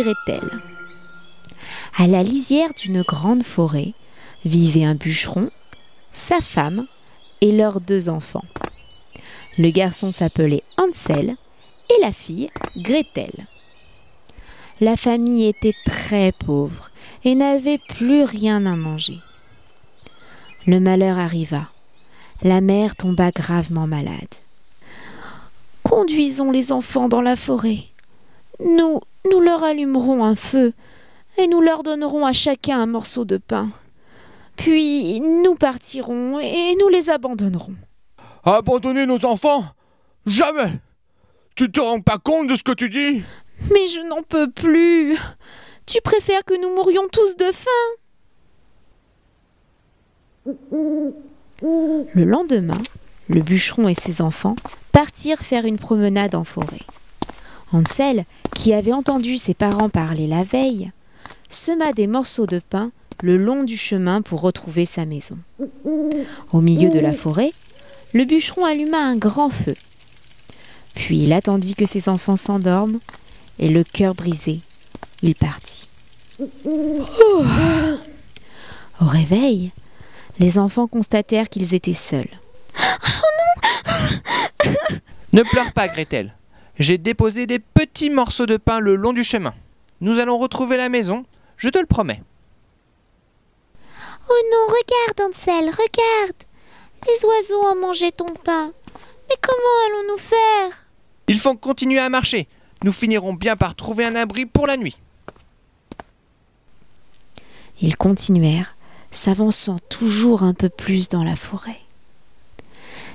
Gretel. À la lisière d'une grande forêt vivait un bûcheron, sa femme et leurs 2 enfants. Le garçon s'appelait Hansel et la fille Gretel. La famille était très pauvre et n'avait plus rien à manger. Le malheur arriva. La mère tomba gravement malade. « Conduisons les enfants dans la forêt. Nous leur allumerons un feu et nous leur donnerons à chacun un morceau de pain. Puis nous partirons et nous les abandonnerons. » « Abandonner nos enfants? Jamais! Tu te rends pas compte de ce que tu dis? » ?»« Mais je n'en peux plus. Tu préfères que nous mourions tous de faim? » Le lendemain, le bûcheron et ses enfants partirent faire une promenade en forêt. Hansel, qui avait entendu ses parents parler la veille, sema des morceaux de pain le long du chemin pour retrouver sa maison. Au milieu de la forêt, le bûcheron alluma un grand feu. Puis il attendit que ses enfants s'endorment et le cœur brisé, il partit. Au réveil, les enfants constatèrent qu'ils étaient seuls. Ne pleure pas, Gretel. J'ai déposé des petits morceaux de pain le long du chemin. Nous allons retrouver la maison, je te le promets. Oh non, regarde, Hansel, regarde. Les oiseaux ont mangé ton pain. Mais comment allons-nous faire? Il faut continuer à marcher. Nous finirons bien par trouver un abri pour la nuit. Ils continuèrent, s'avançant toujours un peu plus dans la forêt.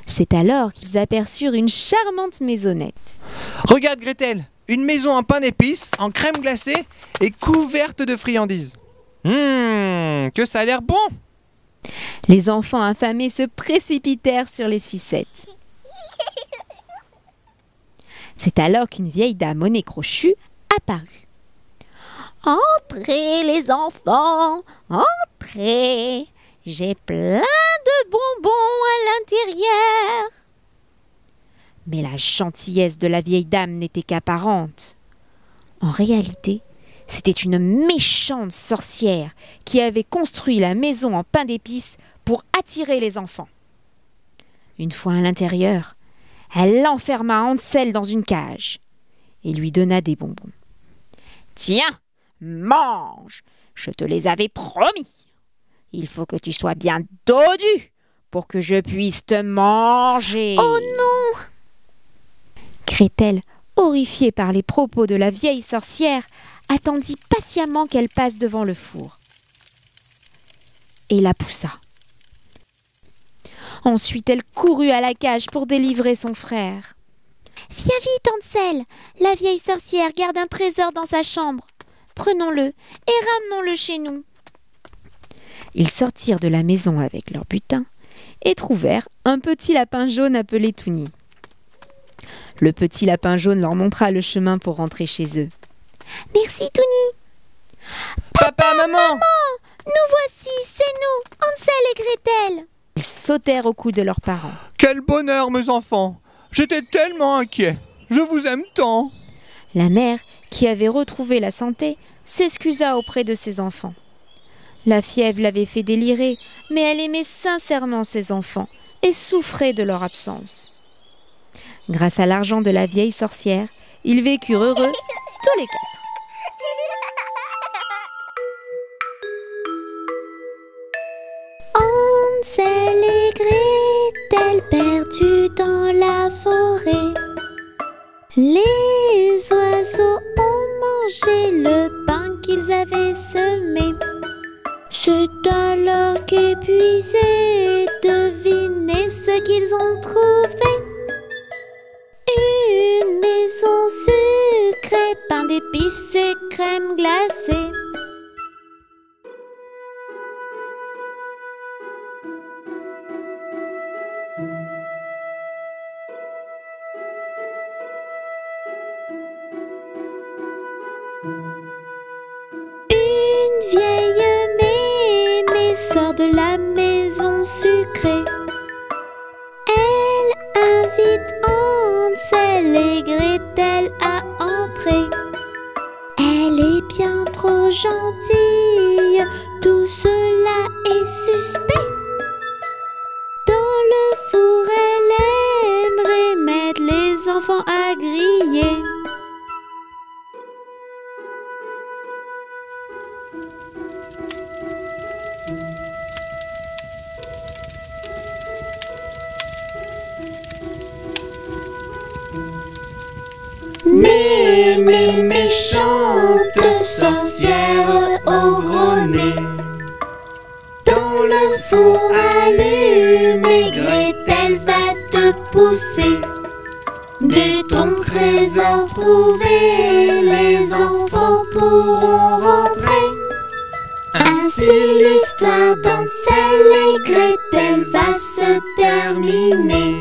C'est alors qu'ils aperçurent une charmante maisonnette. Regarde, Gretel, une maison en pain d'épices, en crème glacée et couverte de friandises. Que ça a l'air bon! Les enfants affamés se précipitèrent sur les sucettes. C'est alors qu'une vieille dame au nez crochu apparut. « Entrez les enfants, entrez! J'ai plein de bonbons à l'intérieur. » Mais la gentillesse de la vieille dame n'était qu'apparente. En réalité, c'était une méchante sorcière qui avait construit la maison en pain d'épices pour attirer les enfants. Une fois à l'intérieur, elle enferma Hansel dans une cage et lui donna des bonbons. « Tiens, mange, je te les avais promis. Il faut que tu sois bien dodu pour que je puisse te manger. » Oh non! Gretel, horrifiée par les propos de la vieille sorcière, attendit patiemment qu'elle passe devant le four et la poussa. Ensuite, elle courut à la cage pour délivrer son frère. « Viens vite, Hansel. La vieille sorcière garde un trésor dans sa chambre. Prenons-le et ramenons-le chez nous. » Ils sortirent de la maison avec leur butin et trouvèrent un petit lapin jaune appelé Touni. Le petit lapin jaune leur montra le chemin pour rentrer chez eux. « Merci, Touni. »« Papa, maman, Nous voici, c'est nous, Hansel et Gretel. » Ils sautèrent au cou de leurs parents. Quel bonheur, mes enfants! J'étais tellement inquiet. Je vous aime tant. La mère, qui avait retrouvé la santé, s'excusa auprès de ses enfants. La fièvre l'avait fait délirer, mais elle aimait sincèrement ses enfants et souffrait de leur absence. Grâce à l'argent de la vieille sorcière, ils vécurent heureux tous les 4. Hansel et Gretel perdus dans la forêt. Les oiseaux ont mangé le pain qu'ils avaient semé. C'est alors qu'épuisés, devinez ce qu'ils ont trouvé. Une maison sucrée, pain d'épices et crème glacée. Une vieille mémé sort de la maison sucrée. Elle invite Hansel et Gretel à entrer. Elle est trop gentille, tout cela est suspect. Dans le four, elle aimerait mettre les enfants à griller. Mais mes méchantes sorcières au gros nez, dans le four allumé, Gretel va te pousser. Dès ton trésor trouvé, les enfants pourront rentrer. Ainsi l'histoire d'Hansel et Gretel va se terminer.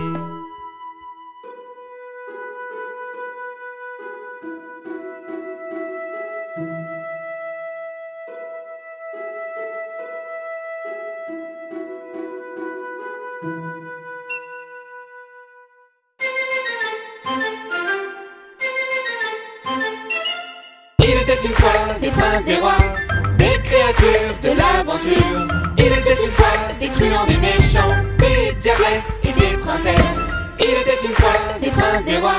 Il était une fois des princes, des rois, des créatures de l'aventure. Il était une fois des truands, des méchants, des diabresses et des princesses. Il était une fois des princes, des rois,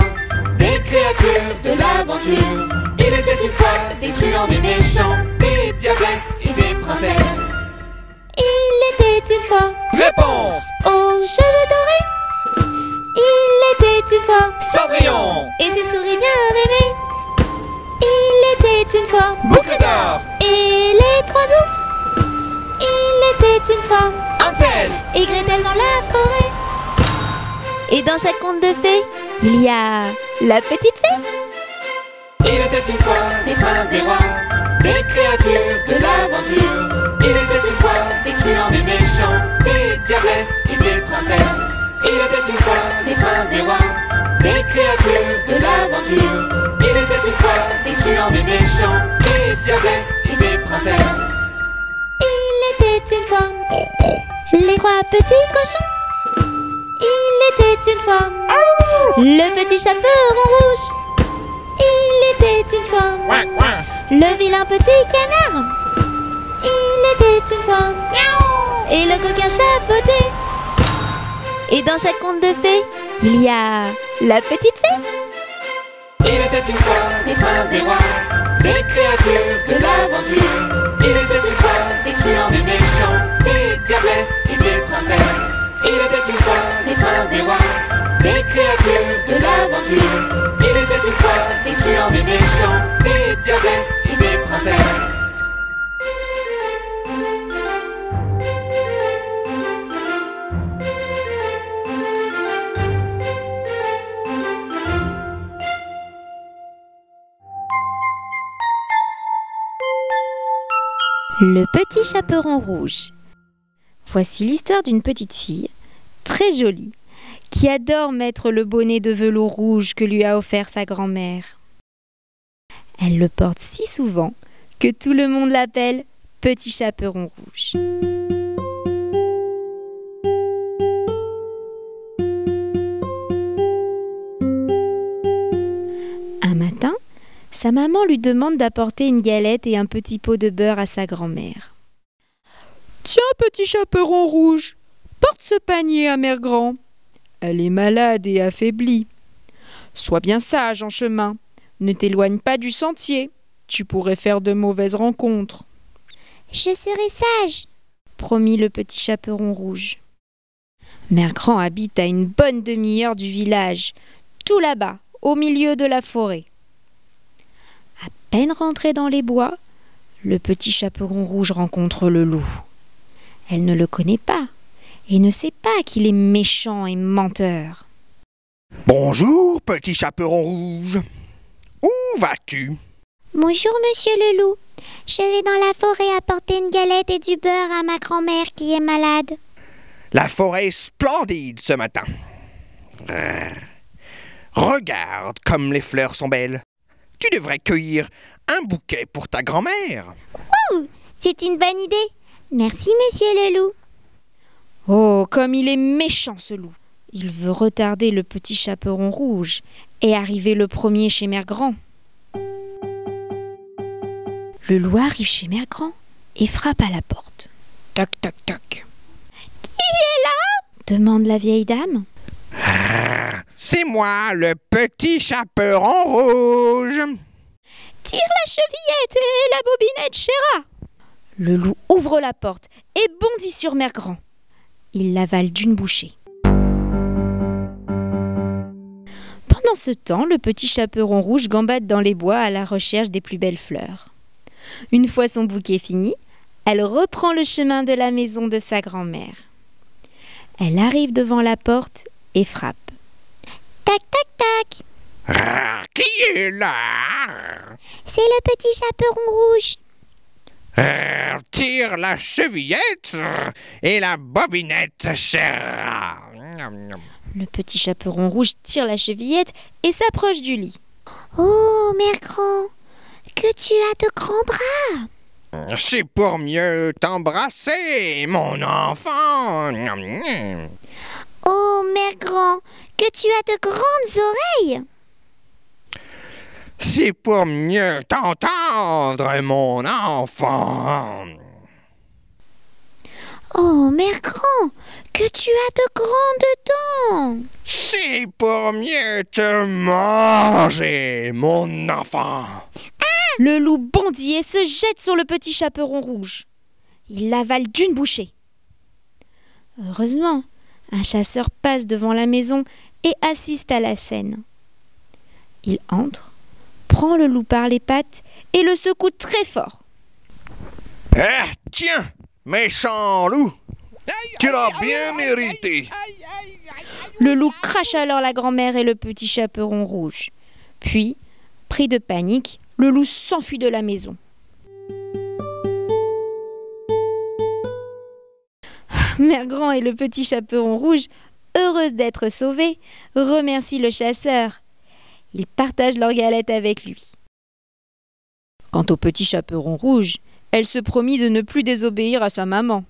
des créatures de l'aventure. Il était une fois des truands, des méchants, des diabresses et des princesses. Il était une fois Réponse! aux cheveux dorés. Il était une fois Cendrillon! et ses souris bien aimées. Il était une fois Boucle d'or! et les trois ours. Il était une fois Hansel! et Gretel dans la forêt. Et dans chaque conte de fées, il y a la petite fée. Il était une fois des princes, des rois, des créatures de l'aventure. Il était une fois des truands, des méchants, des diabresses et des princesses. Il était une fois des princes, des rois, des créatures de l'aventure. Il était une fois des truands, des méchants, des diabresses et des princesses. Il était une fois les trois petits cochons. Il était une fois le petit chaperon rouge. Il était une fois le vilain petit canard. Il était une fois et le coquin chapeauté. Et dans chaque conte de fées, il y a la petite fée. Il était une fois des princes, des rois, des créatures de l'aventure. Il était une fois des truands, des méchants, des diabresses et des princesses. Il était une fois des princes, des rois, des créatures de l'aventure. Il était une fois des truands, des méchants, des diabresses et des princesses. Le petit chaperon rouge. Voici l'histoire d'une petite fille, très jolie, qui adore mettre le bonnet de velours rouge que lui a offert sa grand-mère. Elle le porte si souvent que tout le monde l'appelle Petit Chaperon Rouge. Un matin, sa maman lui demande d'apporter une galette et un petit pot de beurre à sa grand-mère. « Tiens, Petit Chaperon Rouge, porte ce panier à Mère Grand. Elle est malade et affaiblie. Sois bien sage en chemin, ne t'éloigne pas du sentier, tu pourrais faire de mauvaises rencontres. » « Je serai sage », promit le Petit Chaperon Rouge. Mère Grand habite à une bonne demi-heure du village, tout là-bas, au milieu de la forêt. À peine rentré dans les bois, le Petit Chaperon Rouge rencontre le loup. Elle ne le connaît pas et ne sait pas qu'il est méchant et menteur. « Bonjour, Petit Chaperon Rouge. Où vas-tu ?» Bonjour, monsieur le loup. Je vais dans la forêt apporter une galette et du beurre à ma grand-mère qui est malade. La forêt est splendide ce matin. Regarde comme les fleurs sont belles. Tu devrais cueillir un bouquet pour ta grand-mère. C'est une bonne idée. Merci, monsieur le loup. Oh, comme il est méchant ce loup. Il veut retarder le Petit Chaperon Rouge et arriver le premier chez Mère Grand. Le loup arrive chez Mère Grand et frappe à la porte. Toc, toc, toc. Qui est là ? demande la vieille dame. C'est moi, le petit chaperon rouge. Tire la chevillette et la bobinette, chéra. Le loup ouvre la porte et bondit sur Mère Grand. Il l'avale d'une bouchée. Pendant ce temps, le petit chaperon rouge gambade dans les bois à la recherche des plus belles fleurs. Une fois son bouquet fini, elle reprend le chemin de la maison de sa grand-mère. Elle arrive devant la porte et frappe. Tac, tac, tac. Qui est là? C'est le petit chaperon rouge. Tire la chevillette et la bobinette, chère. Le petit chaperon rouge tire la chevillette et s'approche du lit. Oh, Mère Grand, que tu as de grands bras. C'est pour mieux t'embrasser, mon enfant. Oh, Mère Grand, que tu as de grandes oreilles. C'est pour mieux t'entendre, mon enfant. Oh, Mère Grand, que tu as de grandes dents. C'est pour mieux te manger, mon enfant. Le loup bondit et se jette sur le petit chaperon rouge. Il l'avale d'une bouchée. Heureusement, un chasseur passe devant la maison et assiste à la scène. Il entre, prend le loup par les pattes et le secoue très fort. Tiens, méchant loup, tu l'as bien mérité. Le loup crache alors la grand-mère et le petit chaperon rouge. Puis, pris de panique, le loup s'enfuit de la maison. Mère Grand et le petit chaperon rouge, heureuses d'être sauvés, remercient le chasseur. Ils partagent leur galette avec lui. Quant au petit chaperon rouge, elle se promit de ne plus désobéir à sa maman.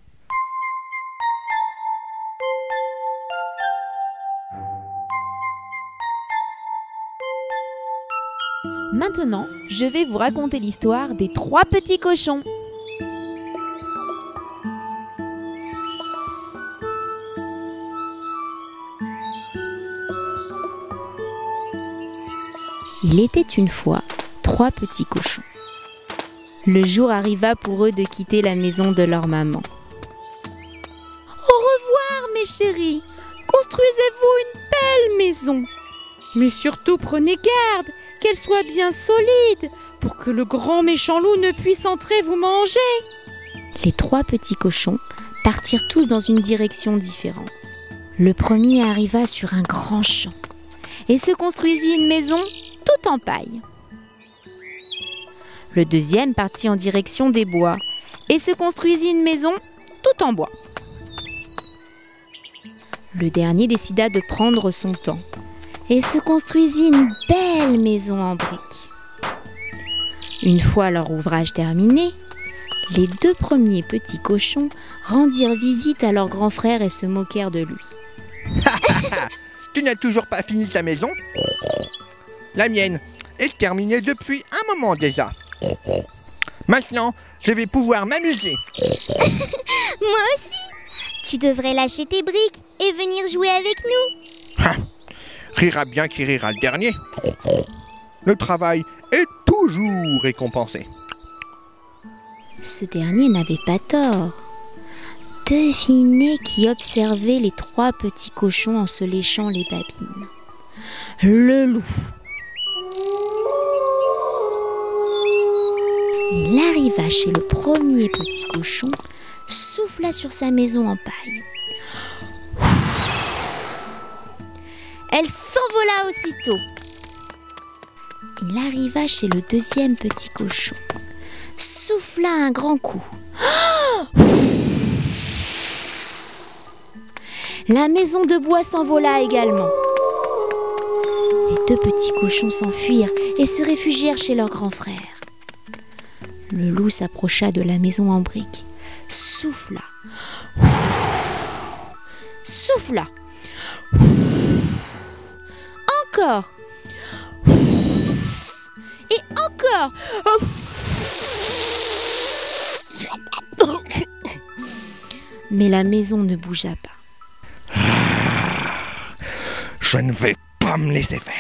Maintenant, je vais vous raconter l'histoire des 3 petits cochons. Il était une fois 3 petits cochons. Le jour arriva pour eux de quitter la maison de leur maman. Au revoir, mes chéris. Construisez-vous une belle maison. Mais surtout prenez garde qu'elle soit bien solide pour que le grand méchant loup ne puisse entrer vous manger. Les 3 petits cochons partirent tous dans une direction différente. Le premier arriva sur un grand champ et se construisit une maison tout en paille. Le deuxième partit en direction des bois et se construisit une maison tout en bois. Le dernier décida de prendre son temps et se construisit une belle maison en briques. Une fois leur ouvrage terminé, les 2 premiers petits cochons rendirent visite à leur grand frère et se moquèrent de lui. Tu n'as toujours pas fini ta maison? La mienne est terminée depuis un moment déjà. Maintenant, je vais pouvoir m'amuser. Moi aussi. Tu devrais lâcher tes briques et venir jouer avec nous. Rira bien qui rira le dernier. Le travail est toujours récompensé. Ce dernier n'avait pas tort. Devinez qui observait les 3 petits cochons en se léchant les babines. Le loup. Il arriva chez le premier petit cochon, souffla sur sa maison en paille. Elle s'envola aussitôt. Il arriva chez le deuxième petit cochon, souffla un grand coup. La maison de bois s'envola également. Les 2 petits cochons s'enfuirent et se réfugièrent chez leur grand frère. Le loup s'approcha de la maison en briques, souffla, souffla, encore, et encore. Mais la maison ne bougea pas. Je ne vais pas me laisser faire.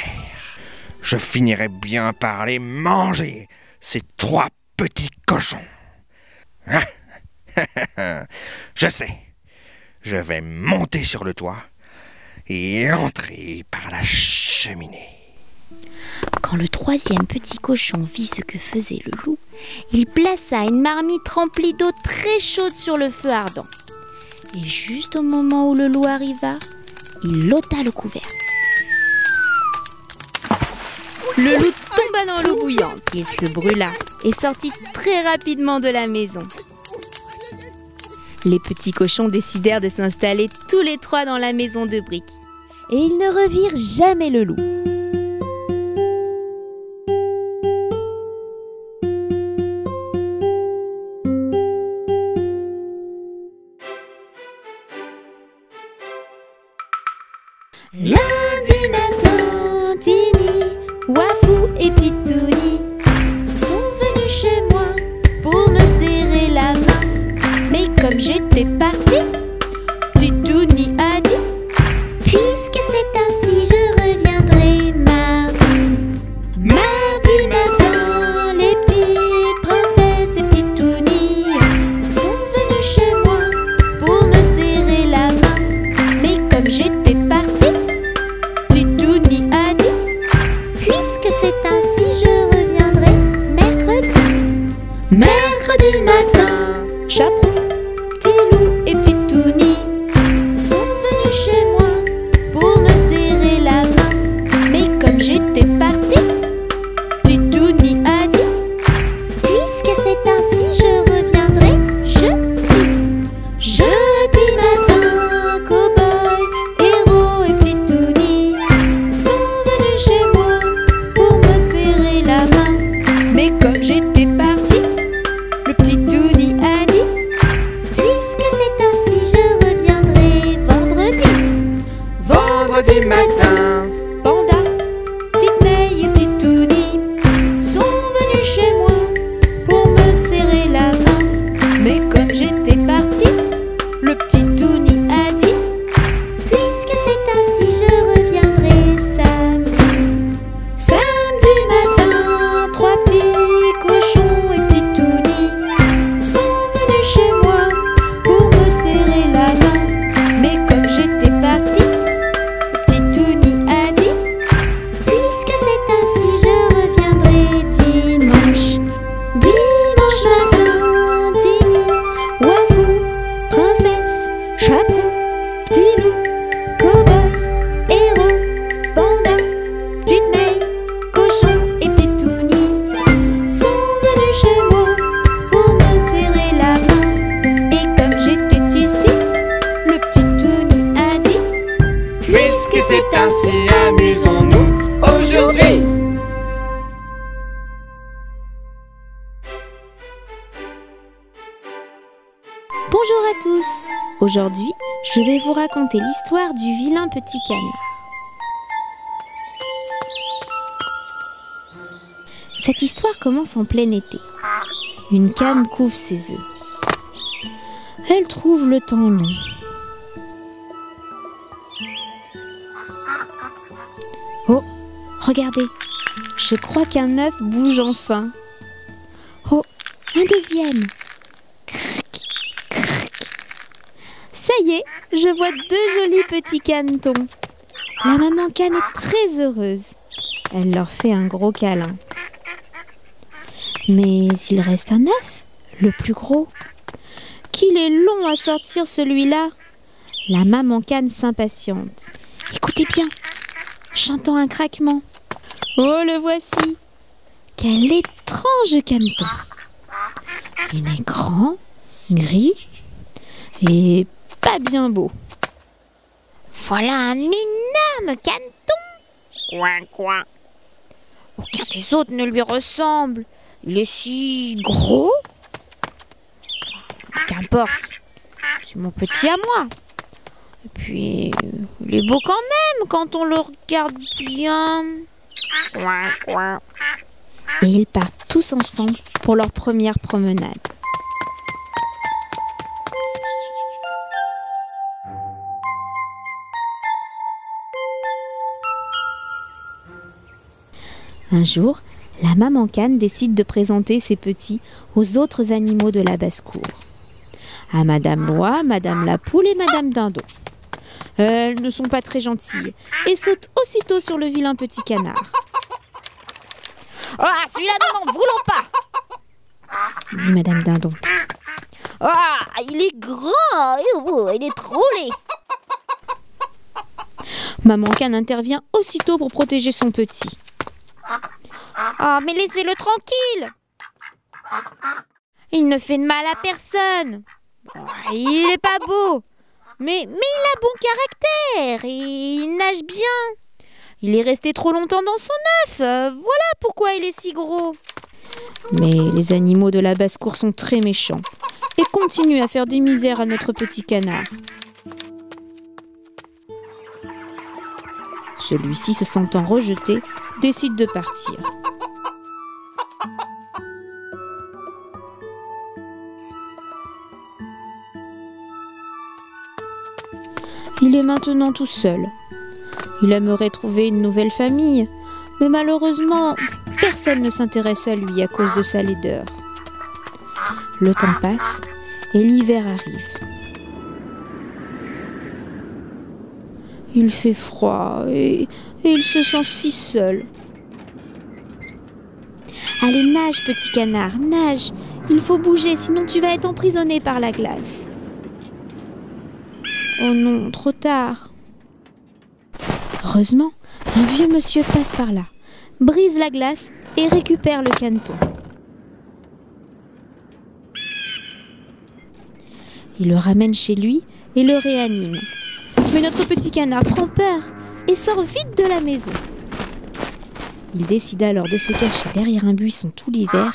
Je finirai bien par les manger, ces 3 petits cochons. Je sais. Je vais monter sur le toit et entrer par la cheminée. Quand le 3e petit cochon vit ce que faisait le loup, il plaça une marmite remplie d'eau très chaude sur le feu ardent. Et juste au moment où le loup arriva, il ôta le couvercle. Le loup tomba dans l'eau bouillante. Il se brûla et sortit très rapidement de la maison. Les petits cochons décidèrent de s'installer tous les 3 dans la maison de briques. Et ils ne revirent jamais le loup. Lundi matin, Tini, Wafou et Titouni sont venus chez moi pour me serrer la main. Mais comme j'étais partie, Titouni a dit: puisque c'est ainsi, je reviendrai mardi. Mardi matin, les petites princesses et Titouni sont venues chez moi pour me serrer la main. Mais comme j'étais partie, Titouni a dit: puisque c'est ainsi, je reviendrai mercredi. Mercredi matin, Chaperon, Petit Loup et Titouni sont venus chez moi pour me serrer la main. Mais comme j'étais partie, Titouni a dit: puisque c'est ainsi, je reviendrai jeudi. Jeudi matin, Cow-Boy, Héros et Titouni sont venus chez moi pour me serrer la main. Mais comme j'étais partie, le petit Touni a dit: puisque c'est ainsi, je reviendrai vendredi. Vendredi matin, Panda, Petite May et Petit Touni sont venus chez moi pour me serrer la main. Mais comme j'étais partie, le petit Touni a dit: puisque c'est ainsi, je reviendrai samedi. Samedi matin, 3 petits cochons et Petit Touni sont venus chez moi pour me serrer la main. Mais comme j'étais partie, le petit Touni a dit: puisque c'est ainsi, je reviendrai dimanche. Dimanche matin, Tini, Wafou, Princesse, Chaperon, Petit Loup, Cow-Boy, Héros, Panda, Petite May, Cochon et Petit Touni sont venus chez moi pour me serrer la main. Et comme j'étais ici, le petit Touni a dit: Puisque c'est ainsi, amusons-nous aujourd'hui. Bonjour à tous. Aujourd'hui, je vais vous raconter l'histoire du vilain petit canard. Cette histoire commence en plein été. Une cane couve ses œufs. Elle trouve le temps long. Oh, regardez, je crois qu'un œuf bouge enfin. Oh, un deuxième. Ça y est, je vois 2 jolis petits canetons. La maman cane est très heureuse. Elle leur fait un gros câlin. Mais il reste un œuf, le plus gros. Qu'il est long à sortir celui-là. La maman cane s'impatiente. Écoutez bien, j'entends un craquement. Oh, le voici. Quel étrange caneton. Il est grand, gris et pas bien beau. Voilà un énorme caneton. Coin, coin. Aucun des autres ne lui ressemble. Il est si gros. Qu'importe, c'est mon petit à moi. Et puis, il est beau quand même quand on le regarde bien. Coin, coin. Et ils partent tous ensemble pour leur première promenade. Un jour, la maman cane décide de présenter ses petits aux autres animaux de la basse-cour. À Madame Noix, Madame la Poule et Madame Dindon. Elles ne sont pas très gentilles et sautent aussitôt sur le vilain petit canard. « Ah, celui-là, nous n'en voulons pas !» dit Madame Dindon. « Ah, il est grand, il est trop laid !» Maman cane intervient aussitôt pour protéger son petit. « Ah, mais laissez-le tranquille ! Il ne fait de mal à personne. Il n'est pas beau, mais il a bon caractère et il nage bien. Il est resté trop longtemps dans son œuf, voilà pourquoi il est si gros. » Mais les animaux de la basse-cour sont très méchants et continuent à faire des misères à notre petit canard. Celui-ci, se sentant rejeté, décide de partir. Il est maintenant tout seul. Il aimerait trouver une nouvelle famille, mais malheureusement, personne ne s'intéresse à lui à cause de sa laideur. Le temps passe et l'hiver arrive. Il fait froid et il se sent si seul. Allez, nage, petit canard, nage. Il faut bouger, sinon tu vas être emprisonné par la glace. Oh non, trop tard. Heureusement, un vieux monsieur passe par là, brise la glace et récupère le caneton. Il le ramène chez lui et le réanime. Mais notre petit canard prend peur et sort vite de la maison. Il décide alors de se cacher derrière un buisson tout l'hiver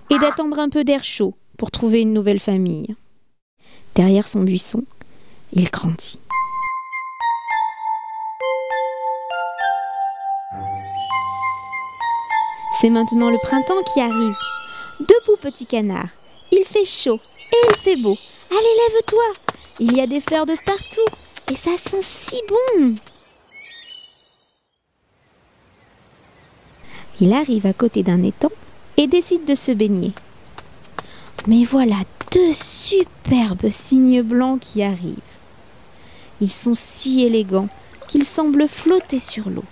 et d'attendre un peu d'air chaud pour trouver une nouvelle famille. Derrière son buisson, il grandit. C'est maintenant le printemps qui arrive. Debout, petit canard. Il fait chaud et il fait beau. Allez, lève-toi. Il y a des fleurs de partout et ça sent si bon. Il arrive à côté d'un étang et décide de se baigner. Mais voilà deux superbes cygnes blancs qui arrivent. Ils sont si élégants qu'ils semblent flotter sur l'eau.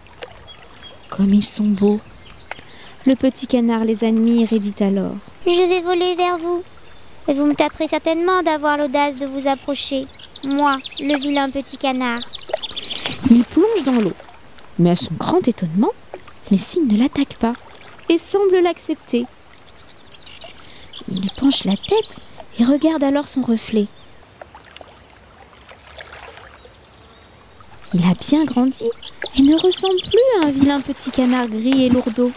Comme ils sont beaux. Le petit canard les admire et dit alors: « Je vais voler vers vous. Et vous me taperez certainement d'avoir l'audace de vous approcher. Moi, le vilain petit canard. » Il plonge dans l'eau. Mais à son grand étonnement, les cygnes ne l'attaquent pas et semblent l'accepter. Il penche la tête et regarde alors son reflet. Il a bien grandi et ne ressemble plus à un vilain petit canard gris et lourdeau.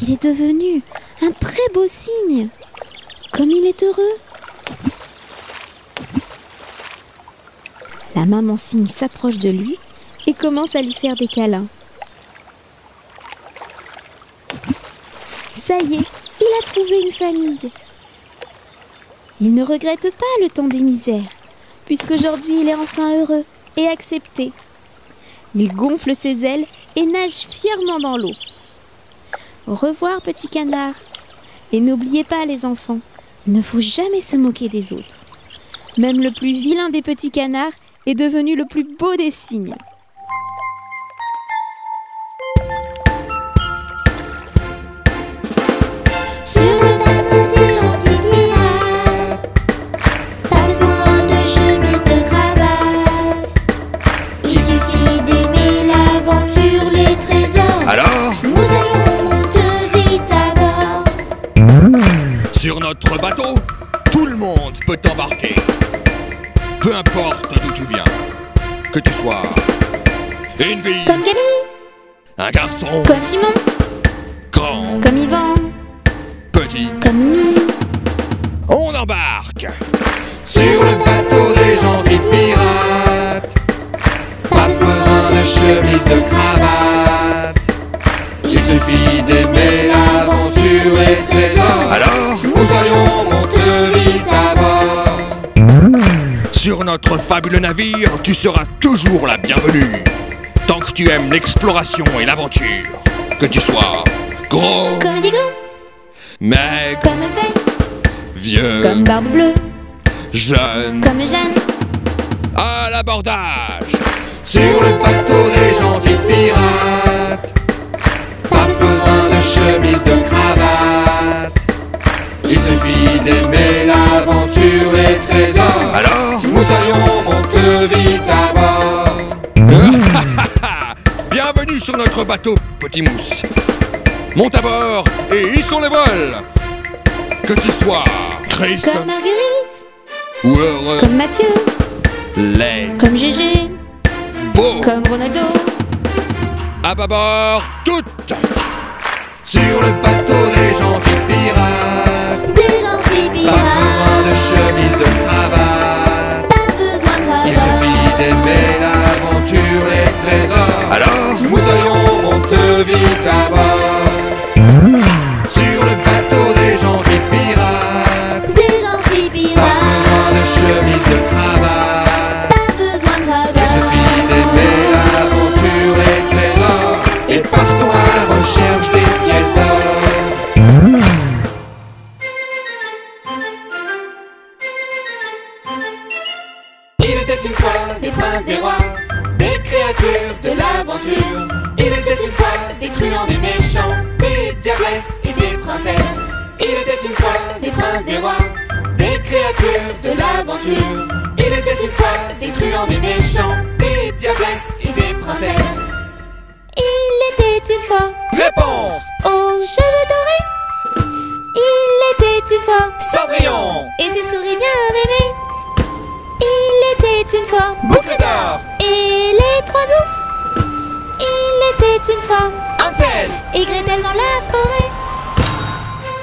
Il est devenu un très beau cygne. Comme il est heureux. La maman cygne s'approche de lui et commence à lui faire des câlins. Ça y est, il a trouvé une famille. Il ne regrette pas le temps des misères, puisqu'aujourd'hui il est enfin heureux et accepté. Il gonfle ses ailes et nage fièrement dans l'eau. Au revoir, petit canard. Et n'oubliez pas, les enfants, il ne faut jamais se moquer des autres. Même le plus vilain des petits canards est devenu le plus beau des cygnes. Sur le bateau des gentils pirates, pas besoin de chemise, de cravate. Il suffit d'aimer l'aventure, les trésors. Alors, Nous allons monter vite à bord. sur notre bateau, tout le monde peut embarquer. Peu importe d'où tu viens, que tu sois une fille, Comme Camille, un garçon, comme Simon, grand, comme Yvan, petit, comme Mimi. on embarque Sur le bateau des gentils pirates, pas besoin de chemise, de cravate. Il suffit d'aimer l'aventure et le trésor. Alors, Nous allons monter vite à bord. sur notre fabuleux navire, tu seras toujours la bienvenue. Tant que tu aimes l'exploration et l'aventure, que tu sois Gros, comme Digo, mec, comme Sven, vieux, Comme Barbe Bleue. jeune, comme Jeanne. à l'abordage. Sur le bateau des gentils pirates, pas besoin de chemise, de cravate. Il suffit d'aimer l'aventure, les trésors. Alors, Moussaillon monte vite à bord. bienvenue sur notre bateau, petit mousse. Monte à bord et hissons les voiles. Que tu sois triste Comme Marguerite, ou heureux, comme Mathieu, laid, comme Gégé, beau, comme Ronaldo. à bâbord, toutes. Sur le bateau des gentils pirates, Des gentils pas besoin pirates, de chemise, de cravate. pas besoin de Il cravate. suffit d'aimer l'aventure, les trésors. Alors, Moussaillon monte vite à bord. Sur le bateau des gentils pirates, Des gentils pas pirates, besoin de chemise, de cravate. pas besoin de Il cravate. suffit d'aimer l'aventure, les trésors. Et partons à la recherche des pièces d'or. Il était une fois des princes, des rois, des créatures de l'aventure. Il était une fois des truands, des méchants, des diablesses et des princesses. Il était une fois des princes, des rois, des créatures de l'aventure. Il était une fois des truands, des méchants, des diablesses et des princesses. Il était une fois Réponse aux cheveux dorés. Il était une fois Cendrillon, et ses souris bien aimées. Il était une fois boucle d'or, et les trois ours. Il était une fois Hansel, et Gretel dans la forêt.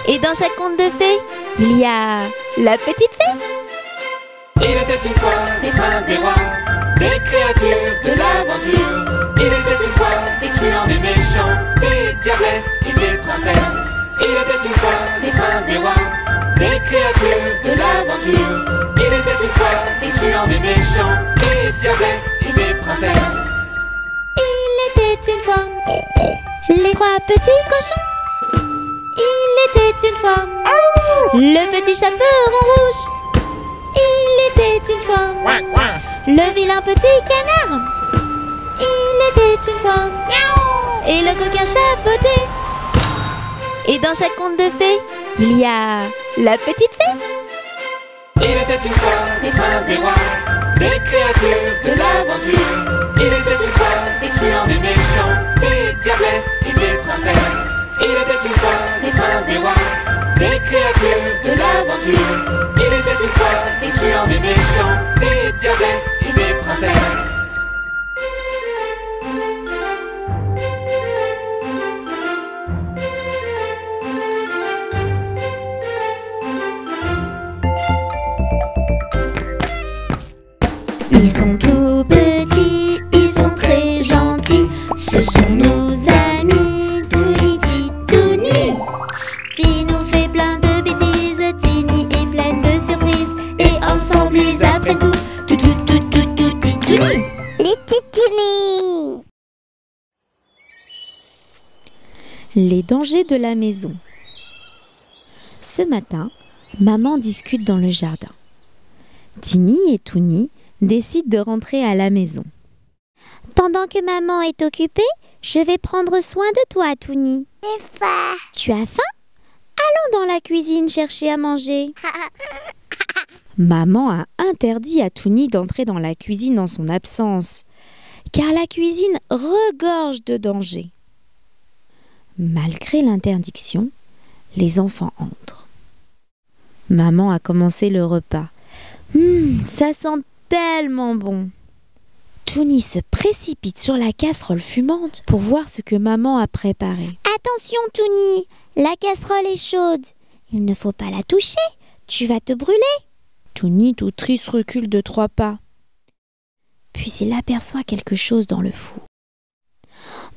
Et dans chaque conte de fées, il y a la petite fée. il était une fois des princes, des rois, des créatures de l'aventure. Il était une fois des truands, des méchants, des diablesses et des princesses. Il était une fois des princes, des rois, des créatures de l'aventure. Il était une fois des truands, des méchants, des diablesses et des princesses. Il était une fois les trois petits cochons. Il était une fois le petit chaperon rouge. Il était une fois le vilain petit canard. Il était une fois et le coquin chapeauté. Et dans chaque conte de fées, il y a la petite fée. Il était une fois des princes, des rois, des créatures de l'aventure. Il était une fois des truands, des méchants, des diablesses et des princesses. Il était une fois des princes, des rois, des créatures de l'aventure. Il était une fois des truands, des méchants, des diablesses et des princesses. Ils sont tout petits, ils sont très gentils. Ce sont nos amis, Touni, Titouni. Tini nous fait plein de bêtises, Tini est pleine de surprises. Et ensemble ils apprennent tout, Titouni. Les Titouni. Les dangers de la maison. Ce matin, maman discute dans le jardin. Tini et Touni décident de rentrer à la maison. Pendant que maman est occupée, je vais prendre soin de toi, Touni. J'ai faim. Tu as faim? Allons dans la cuisine chercher à manger. Maman a interdit à Touni d'entrer dans la cuisine en son absence, car la cuisine regorge de dangers. Malgré l'interdiction, les enfants entrent. Maman a commencé le repas. Ça sent tellement bon. Touni se précipite sur la casserole fumante pour voir ce que maman a préparé. Attention, Touni, la casserole est chaude. Il ne faut pas la toucher, tu vas te brûler. Touni, tout triste, recule de 3 pas. Puis il aperçoit quelque chose dans le four.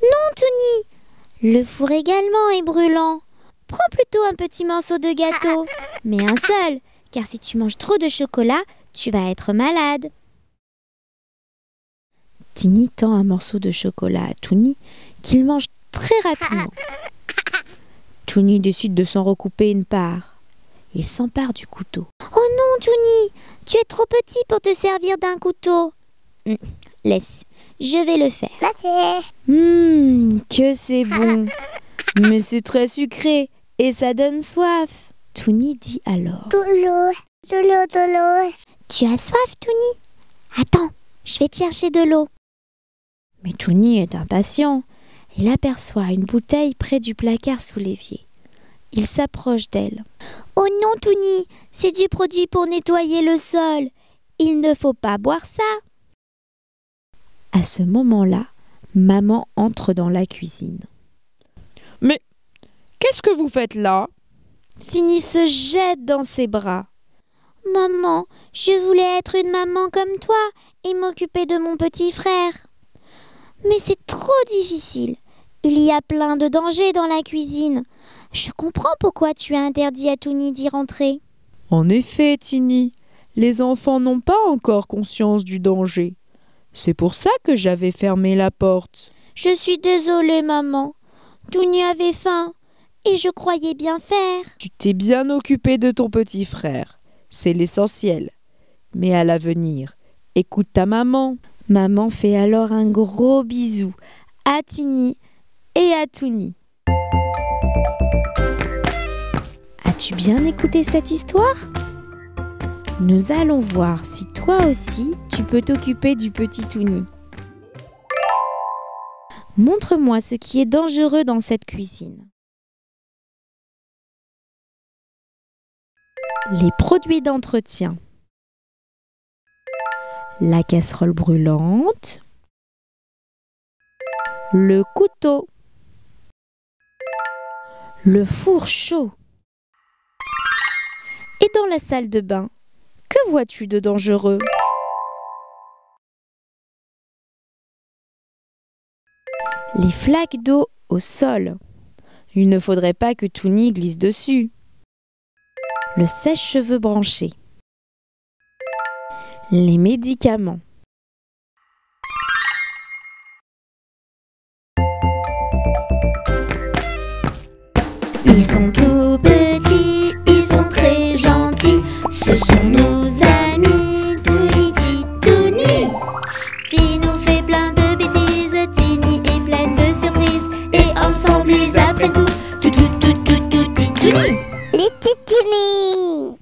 Non, Touni, le four également est brûlant. Prends plutôt un petit morceau de gâteau, mais un seul, car si tu manges trop de chocolat, tu vas être malade. Tini tend un morceau de chocolat à Touni qu'il mange très rapidement. Touni décide de s'en recouper une part. Il s'empare du couteau. Oh non, Touni, tu es trop petit pour te servir d'un couteau. Laisse, je vais le faire. Merci. Que c'est bon. Mais c'est très sucré et ça donne soif. Touni dit alors. De l'eau. Tu as soif, Touni? Attends, je vais te chercher de l'eau. Mais Touni est impatient. Il aperçoit une bouteille près du placard sous l'évier. Il s'approche d'elle. Oh non, Touni, c'est du produit pour nettoyer le sol. Il ne faut pas boire ça. À ce moment-là, maman entre dans la cuisine. Mais qu'est-ce que vous faites là? Tini se jette dans ses bras. Maman, je voulais être une maman comme toi et m'occuper de mon petit frère. Mais c'est trop difficile. Il y a plein de dangers dans la cuisine. Je comprends pourquoi tu as interdit à Touni d'y rentrer. En effet, Tini, les enfants n'ont pas encore conscience du danger. C'est pour ça que j'avais fermé la porte. Je suis désolée, maman. Touni avait faim et je croyais bien faire. Tu t'es bien occupée de ton petit frère. C'est l'essentiel. Mais à l'avenir, écoute ta maman. Maman fait alors un gros bisou à Tini et à Touni. As-tu bien écouté cette histoire? Nous allons voir si toi aussi tu peux t'occuper du petit Touni. Montre-moi ce qui est dangereux dans cette cuisine. Les produits d'entretien. La casserole brûlante. Le couteau. Le four chaud. Et dans la salle de bain, que vois-tu de dangereux? Les flaques d'eau au sol. Il ne faudrait pas que Touni glisse dessus. Le sèche-cheveux branché. Les médicaments. Ils sont tout petits, ils sont très gentils. Ce sont nos amis, Touni, Titouni. Tini nous fait plein de bêtises, Tini est pleine de surprises. Et ensemble ils apprennent tout, Titouni. Les Titouni.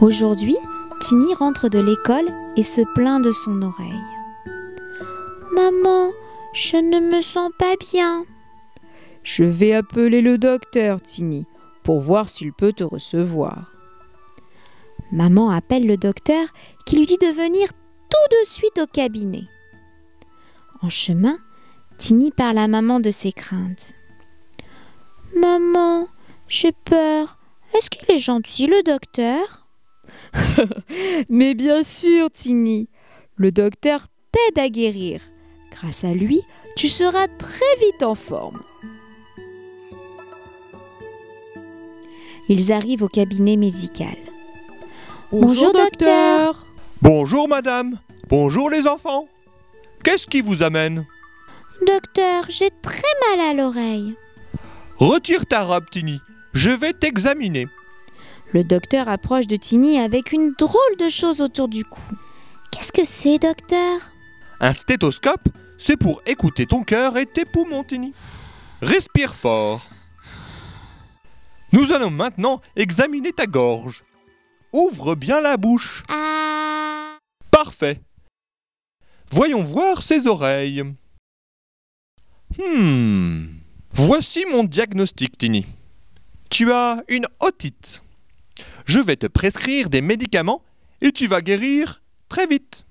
Aujourd'hui, Tini rentre de l'école et se plaint de son oreille. Maman, je ne me sens pas bien. Je vais appeler le docteur, Tini, pour voir s'il peut te recevoir. Maman appelle le docteur qui lui dit de venir tout de suite au cabinet. En chemin, Tini parle à maman de ses craintes. Maman, j'ai peur. Est-ce qu'il est gentil, le docteur? Mais bien sûr, Tini, le docteur t'aide à guérir. Grâce à lui, tu seras très vite en forme. Ils arrivent au cabinet médical. Bonjour, docteur. Bonjour madame. Bonjour les enfants. Qu'est-ce qui vous amène? Docteur, j'ai très mal à l'oreille. Retire ta robe, Tini. Je vais t'examiner. Le docteur approche de Tini avec une drôle de chose autour du cou. Qu'est-ce que c'est, docteur? Un stéthoscope, c'est pour écouter ton cœur et tes poumons, Tini. Respire fort. Nous allons maintenant examiner ta gorge. Ouvre bien la bouche. Ah. Parfait. Voyons voir ses oreilles. Voici mon diagnostic, Tini. Tu as une otite. Je vais te prescrire des médicaments et tu vas guérir très vite.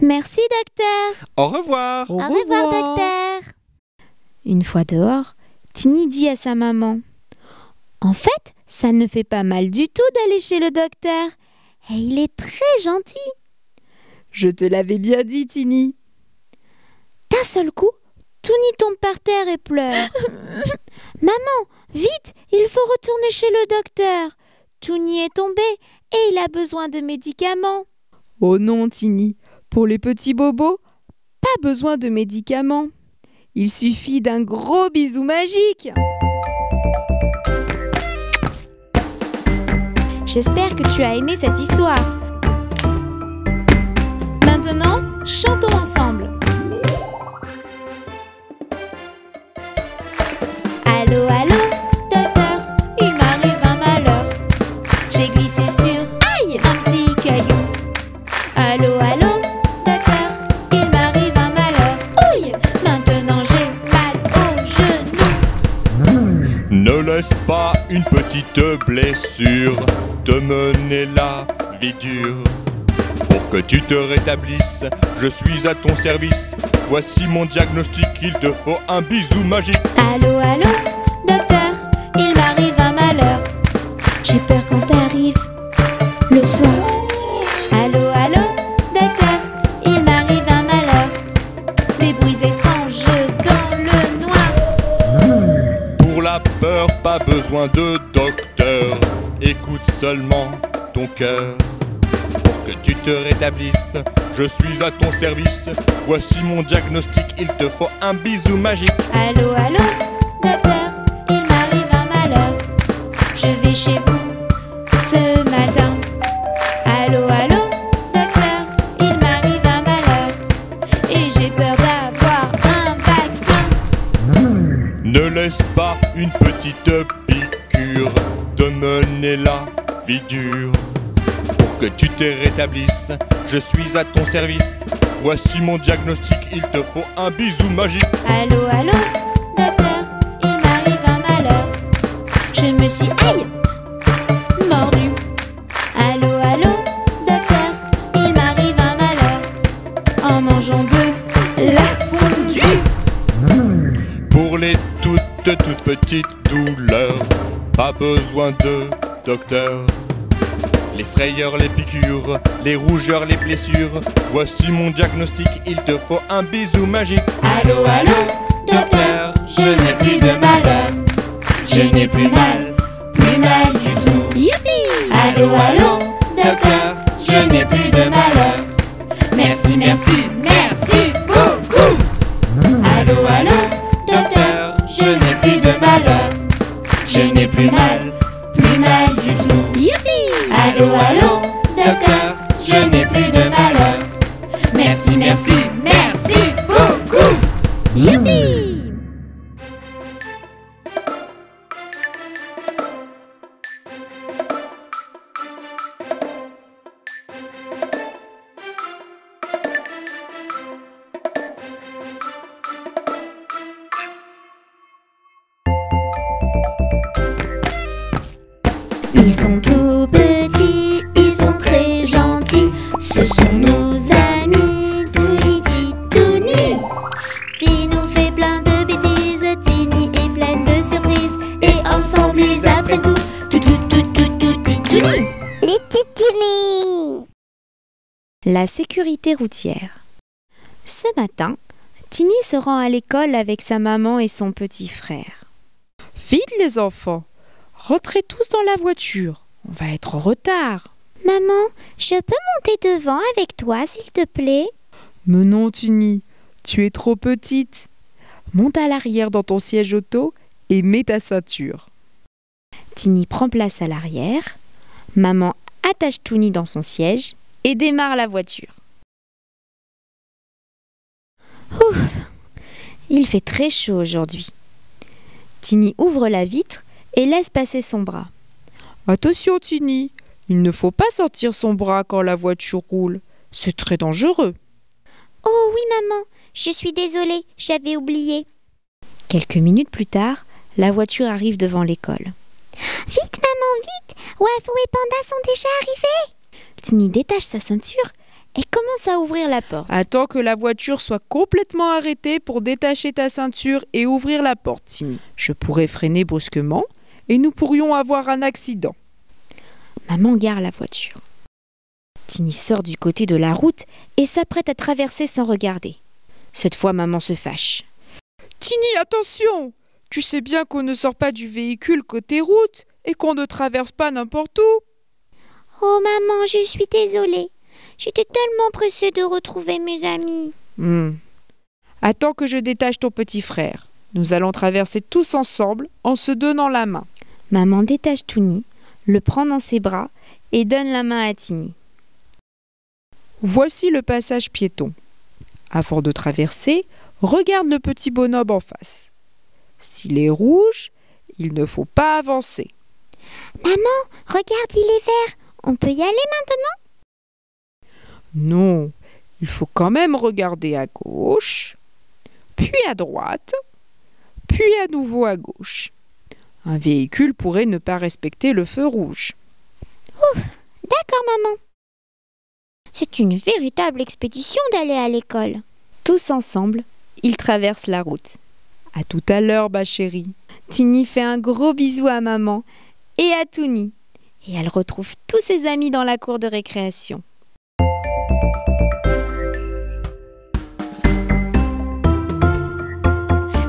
Merci, docteur. Au revoir. Au revoir, docteur. Une fois dehors, Tini dit à sa maman: En fait, ça ne fait pas mal du tout d'aller chez le docteur. Et il est très gentil. Je te l'avais bien dit, Tini. D'un seul coup, Touni tombe par terre et pleure. Maman, vite, il faut retourner chez le docteur. Touni est tombé et il a besoin de médicaments. Oh non, Tini, Pour les petits bobos, pas besoin de médicaments. Il suffit d'un gros bisou magique. J'espère que tu as aimé cette histoire. Maintenant, chantons ensemble. Allô, allô, docteur, il m'arrive un malheur. J'ai glissé sur un petit caillou. Allô, allô, docteur, il m'arrive un malheur. Ouille, maintenant j'ai mal au genou. Ne laisse pas une petite blessure te mener la vie dure. Pour que tu te rétablisses, je suis à ton service. Voici mon diagnostic, il te faut un bisou magique. Allô, allô, docteur, il m'arrive un malheur. J'ai peur quand t'arrives le soir. Allô, allô, docteur, il m'arrive un malheur. Des bruits étranges dans le noir. Pour la peur, pas besoin de docteur. Écoute seulement ton cœur. Pour que tu te rétablisses, je suis à ton service. Voici mon diagnostic, il te faut un bisou magique. Allô, allô, docteur, il m'arrive un malheur. Je vais chez vous ce matin. Allô, allô, docteur, il m'arrive un malheur. Et j'ai peur d'avoir un vaccin. Ne laisse pas une petite piqûre te mener la vie dure. Pour que tu te rétablisses, je suis à ton service. Voici mon diagnostic, il te faut un bisou magique. Allô, allô, docteur, il m'arrive un malheur. Je me suis, aïe, mordu. Allô, allô, docteur, il m'arrive un malheur. En mangeant de la fondue. Pour les toutes petites douleurs, pas besoin de docteur. Les frayeurs, les piqûres, les rougeurs, les blessures. Voici mon diagnostic, il te faut un bisou magique. Allô, allô, docteur, je n'ai plus de malheur. Je n'ai plus mal du tout. Youpi! Allô, allô, docteur, je n'ai plus de malheur. Merci, merci, merci beaucoup. Allô, allô, docteur, je n'ai plus de malheur. Je n'ai plus mal du tout. Youpi! Allô, allô, docteur, je n'ai plus de malheur. Merci, merci, merci beaucoup. Youpi! Ils sont tout petits, ils sont très gentils. Ce sont nos amis, Touni, Titouni. Tini nous fait plein de bêtises, Tini est pleine de surprises. Et ensemble ils apprennent tout, Titouni. Les Titini. La sécurité routière. Ce matin, Tini se rend à l'école avec sa maman et son petit frère. Vite les enfants, rentrez tous dans la voiture, on va être en retard. Maman, je peux monter devant avec toi s'il te plaît? Mais non Tini, tu es trop petite. Monte à l'arrière dans ton siège auto et mets ta ceinture. Tini prend place à l'arrière, maman attache Touni dans son siège et démarre la voiture. Ouf, il fait très chaud aujourd'hui. Tini ouvre la vitre et laisse passer son bras. Attention Tini, il ne faut pas sortir son bras quand la voiture roule. C'est très dangereux. Oh oui maman, je suis désolée, j'avais oublié. Quelques minutes plus tard, la voiture arrive devant l'école. Vite maman, vite! Wafou et Panda sont déjà arrivés. Tini détache sa ceinture et commence à ouvrir la porte. Attends que la voiture soit complètement arrêtée pour détacher ta ceinture et ouvrir la porte, Tini. Je pourrais freiner brusquement et nous pourrions avoir un accident. Maman gare la voiture. Tini sort du côté de la route et s'apprête à traverser sans regarder. Cette fois, maman se fâche. Tini, attention! Tu sais bien qu'on ne sort pas du véhicule côté route et qu'on ne traverse pas n'importe où. Oh maman, je suis désolée. J'étais tellement pressée de retrouver mes amis. Attends que je détache ton petit frère. Nous allons traverser tous ensemble en se donnant la main. Maman détache Touni, le prend dans ses bras et donne la main à Tini. Voici le passage piéton. Avant de traverser, regarde le petit bonhomme en face. S'il est rouge, il ne faut pas avancer. Maman, regarde, il est vert. On peut y aller maintenant? Non, il faut quand même regarder à gauche, puis à droite, puis à nouveau à gauche. Un véhicule pourrait ne pas respecter le feu rouge. Ouf, d'accord maman. C'est une véritable expédition d'aller à l'école. Tous ensemble, ils traversent la route. À tout à l'heure, ma chérie. Tini fait un gros bisou à maman et à Touni. Et elle retrouve tous ses amis dans la cour de récréation.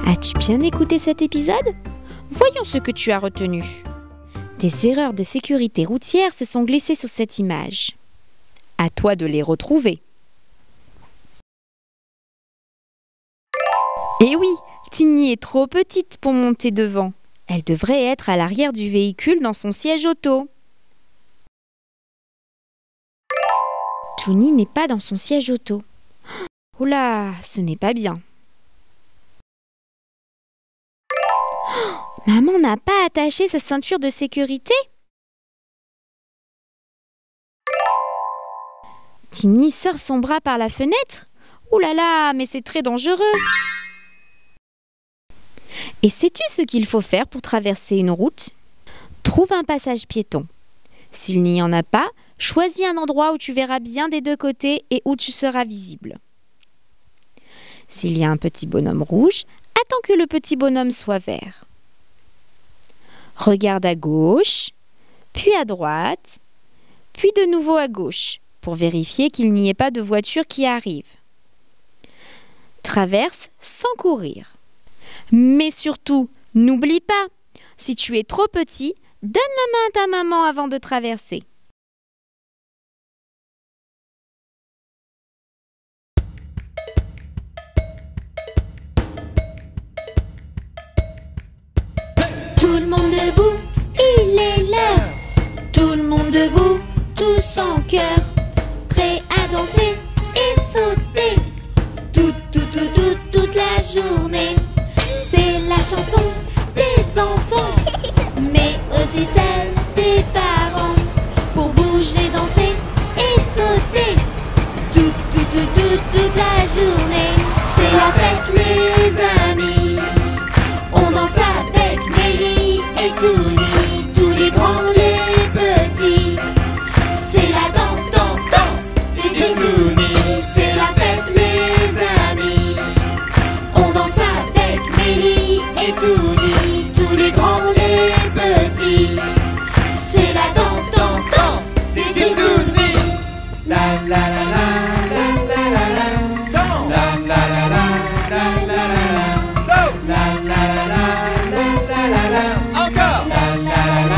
As-tu bien écouté cet épisode? Voyons ce que tu as retenu. Des erreurs de sécurité routière se sont glissées sur cette image. À toi de les retrouver. Eh oui, Tini est trop petite pour monter devant. Elle devrait être à l'arrière du véhicule dans son siège auto. Touni n'est pas dans son siège auto. Oula, ce n'est pas bien. Maman n'a pas attaché sa ceinture de sécurité? Tini sort son bras par la fenêtre? Ouh là là, mais c'est très dangereux! Et sais-tu ce qu'il faut faire pour traverser une route? Trouve un passage piéton. S'il n'y en a pas, choisis un endroit où tu verras bien des deux côtés et où tu seras visible. S'il y a un petit bonhomme rouge, attends que le petit bonhomme soit vert. Regarde à gauche, puis à droite, puis de nouveau à gauche, pour vérifier qu'il n'y ait pas de voiture qui arrive. Traverse sans courir. Mais surtout, n'oublie pas, si tu es trop petit, donne la main à ta maman avant de traverser. Tout le monde debout, il est l'heure. Tout le monde debout, tous en chœur, prêts à danser et sauter. Toute la journée. C'est la chanson des enfants, mais aussi celle des parents. Pour bouger, danser et sauter. Toute la journée. C'est la fête les amis. On danse avec Mélie et Touni, tous les grands, les petits. C'est la danse, danse, danse des Touni. C'est la fête les amis. On danse avec Mélie et Touni, tous les grands, les petits. C'est la danse, danse, danse des Touni. La la la la la la la la. Danse. La la la la la la la la. Saute. La la la la la la la. Encore. La la la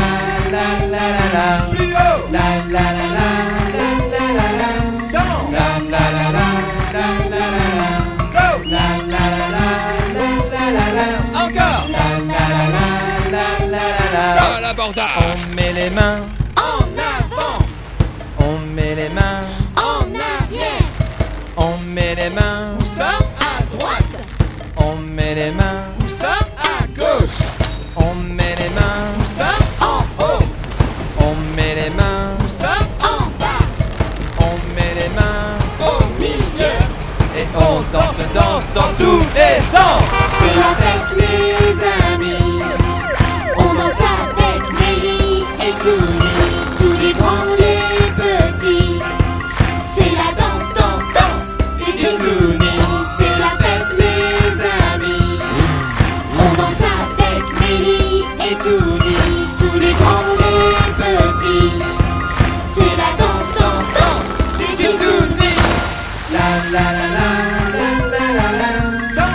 la la la la. Plus haut. La la la la la la la la. Danse. La la la la la la la la. Saute. La la la la la la la. Encore. La la la la la la la. Stop l'abordage. On met les mains En avant. on met les mains, En arrière. on met les mains, Où ça? À droite. on met les mains, Où ça? À gauche. on met les mains, Où ça? En haut. on met les mains, Où ça? En bas. on met les mains, Au milieu. et on danse, danse dans tous les sens. C'est la fête les amis. On danse avec Mélie et Touni, tous les grands, les petits. C'est la danse, danse, danse des Touni. C'est la fête les amis. On danse avec Mélie et Touni, tous les grands, les petits. C'est la danse, danse, danse des Touni. La la la la la la la la.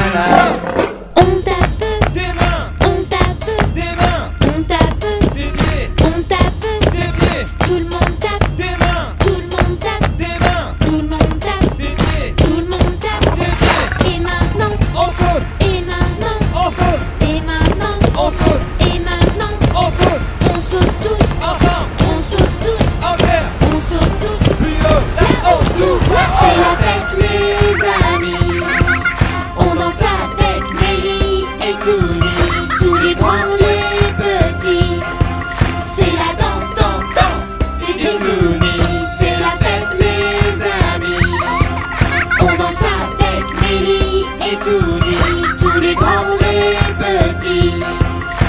On tape Des mains, On tape des mains, On tape des pieds, On tape des pieds, Tout le monde tape des mains, Tout le monde tape des mains, Tout le monde tape des pieds, Tout le monde tape des pieds. Et maintenant On saute, Et maintenant on saute, Et maintenant on saute, Et maintenant on saute. On saute tous Ensemble, On saute tous en l'air, On saute tous plus haut, là-haut, tout. C'est la fête les amis. On danse avec Mélie et Touni, tous les grands, les petits. C'est la danse, danse, danse des Titounis. C'est la fête les amis. On danse avec Mélie et Touni, tous les grands, les petits.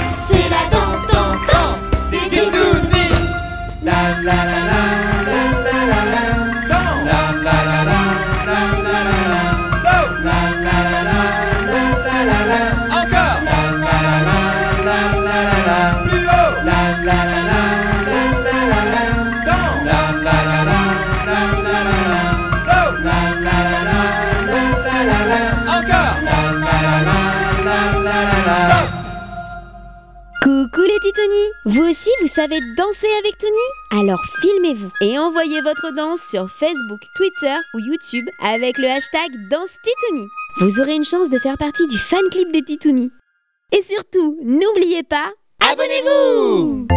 C'est la danse, danse, danse des Titounis. La la la la la la la la. Danse. La la la la la la la la. Saute. La la la la la la la la. Encore. La la la la la la la. Plus haut. La la la la la la la la. Danse. La la la la la la la la. Saute. La la la la la la la la. Encore. La la la la la la la la. Stop. Coucou les Titounis! Vous aussi, vous savez danser avec Touni? Alors filmez-vous et envoyez votre danse sur Facebook, Twitter ou YouTube avec le hashtag DanseTitouni. Vous aurez une chance de faire partie du fan club des Titounis. Et surtout, n'oubliez pas, abonnez-vous!